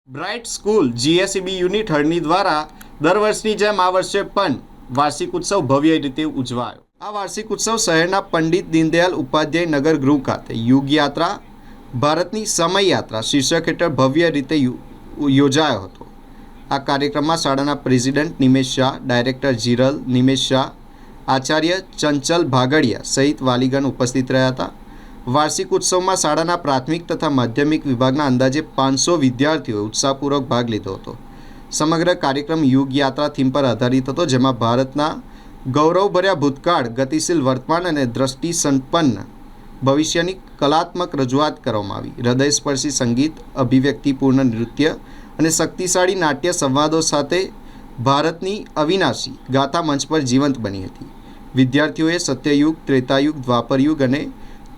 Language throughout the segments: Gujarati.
બ્રાઇટ સ્કૂલ જીએસઈબી યુનિટ હળની દ્વારા દર વર્ષની જેમ આ વર્ષે પણ વાર્ષિક ઉત્સવ ભવ્ય રીતે ઉજવાયો। આ વાર્ષિક ઉત્સવ શહેરના પંડિત દીનદયાલ ઉપાધ્યાય નગર ગૃહ ખાતે યુગ યાત્રા ભારતની સમય યાત્રા શીર્ષક હેઠળ ભવ્ય રીતે યોજાયો હતો। આ કાર્યક્રમમાં શાળાના પ્રેસિડેન્ટ નિમેશ શાહ, ડાયરેક્ટર જીરલ નિમેશ શાહ, આચાર્ય ચંચલ ભાગડિયા સહિત વાલીગણ ઉપસ્થિત રહ્યા હતા। વાર્ષિક ઉત્સવમાં શાળાના પ્રાથમિક તથા માધ્યમિક વિભાગના અંદાજે 500 વિદ્યાર્થીઓએ ઉત્સાહપૂર્વક ભાગ લીધો હતો। સમગ્ર કાર્યક્રમ યુગ યાત્રા થીમ પર આધારિત હતો, જેમાં ભારતના ગૌરવભર્યા ભૂતકાળ, ગતિશીલ વર્તમાન અને દ્રષ્ટિ સંપન્ન ભવિષ્યની કલાત્મક રજૂઆત કરવામાં આવી। હૃદયસ્પર્શી સંગીત, અભિવ્યક્તિપૂર્ણ નૃત્ય અને શક્તિશાળી નાટ્ય સંવાદો સાથે ભારતની અવિનાશી ગાથા મંચ પર જીવંત બની હતી। વિદ્યાર્થીઓએ સત્યયુગ, ત્રેતાયુગ, દ્વાપરયુગ અને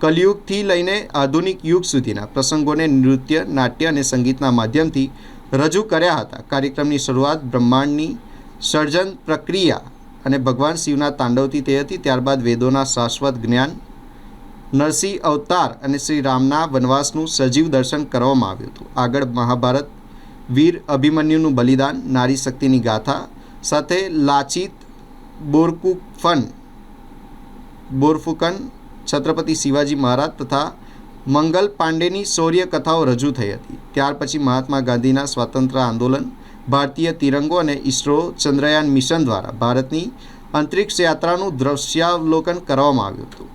કલયુગથી લઈને આધુનિક યુગ સુધીના પ્રસંગોને નૃત્ય, નાટ્ય અને સંગીતના માધ્યમથી રજૂ કર્યા હતા। કાર્યક્રમની શરૂઆત બ્રહ્માંડની સર્જન પ્રક્રિયા અને ભગવાન શિવના તાંડવથી થઈ હતી। ત્યારબાદ વેદોના શાશ્વત જ્ઞાન, નરસિંહ અવતાર અને શ્રી રામના વનવાસનું સજીવ દર્શન કરવામાં આવ્યું હતું। આગળ મહાભારત, વીર અભિમન્યુનું બલિદાન, નારી શક્તિની ગાથા સાથે લાચિત બોરફુકન, છત્રપતિ શિવાજી મહારાજ તથા મંગલ પાંડેની શૌર્ય કથાઓ રજૂ થઈ હતી। ત્યાર પછી મહાત્મા ગાંધીના સ્વાતંત્ર્ય આંદોલન, ભારતીય તિરંગો અને ઇસરો ચંદ્રયાન મિશન દ્વારા ભારતની અંતરિક્ષ યાત્રાનું દૃશ્યાવલોકન કરવામાં આવ્યું હતું।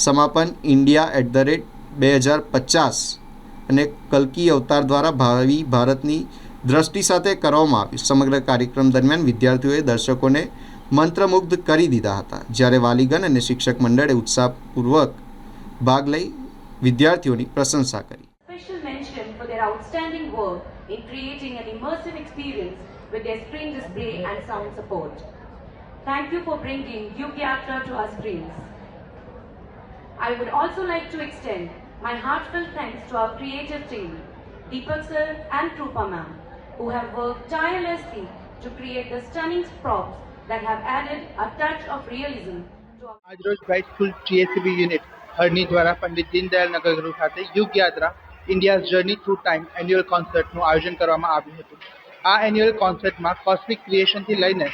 સમાપન India@2050 અને કલ્કી અવતાર દ્વારા ભાવિ ભારતની દ્રષ્ટિ સાથે કરવામાં આવ્યું। સમગ્ર કાર્યક્રમ દરમિયાન વિદ્યાર્થીઓએ દર્શકોને મંત્રમુગ્ધ કરી દીધા હતા, જ્યારે વાલીગણ અને શિક્ષક મંડળે ઉત્સાહપૂર્વક ભાગ લઈ વિદ્યાર્થીઓની પ્રશંસા કરી। Special mention for their outstanding work in creating an immersive experience with their screen display and sound support. Thank you for bringing Yug Yatra to our screens. I would also like to extend my heartfelt thanks to our creative team, Deepak sir and Krupa ma'am, who have worked tirelessly to create the stunning props that have added a touch of realism to our... आज rose bright school GSEB unit Harni द्वारा पंडित दीनदयाल नगर गृह खाते युग यात्रा India's journey through time annual कॉन्सर्टનું આયોજન કરવામાં આવ્યું હતું। આ એન્યુઅલ કોન્સર્ટમાં કોસ્મિક ક્રિએશનથી લઈને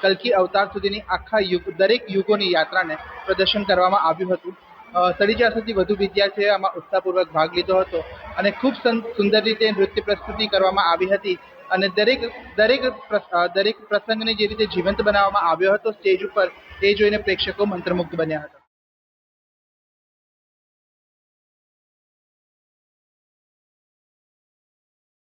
કલ્કી અવતાર સુધીની આખા દરેક યુગોની યાત્રાને પ્રદર્શન કરવામાં આવ્યું હતું। 450થી વધુ વિદ્યાર્થીઓએ આમાં ઉત્સાહપૂર્વક ભાગ લીધો હતો અને ખૂબ સુંદર રીતે નૃત્ય પ્રસ્તુતિ કરવામાં આવી હતી અને દરેક પ્રસંગને જે રીતે જીવંત બનાવવામાં આવ્યો હતો સ્ટેજ ઉપર, એ જોઈને પ્રેક્ષકો મંત્રમુગ્ધ બન્યા હતા।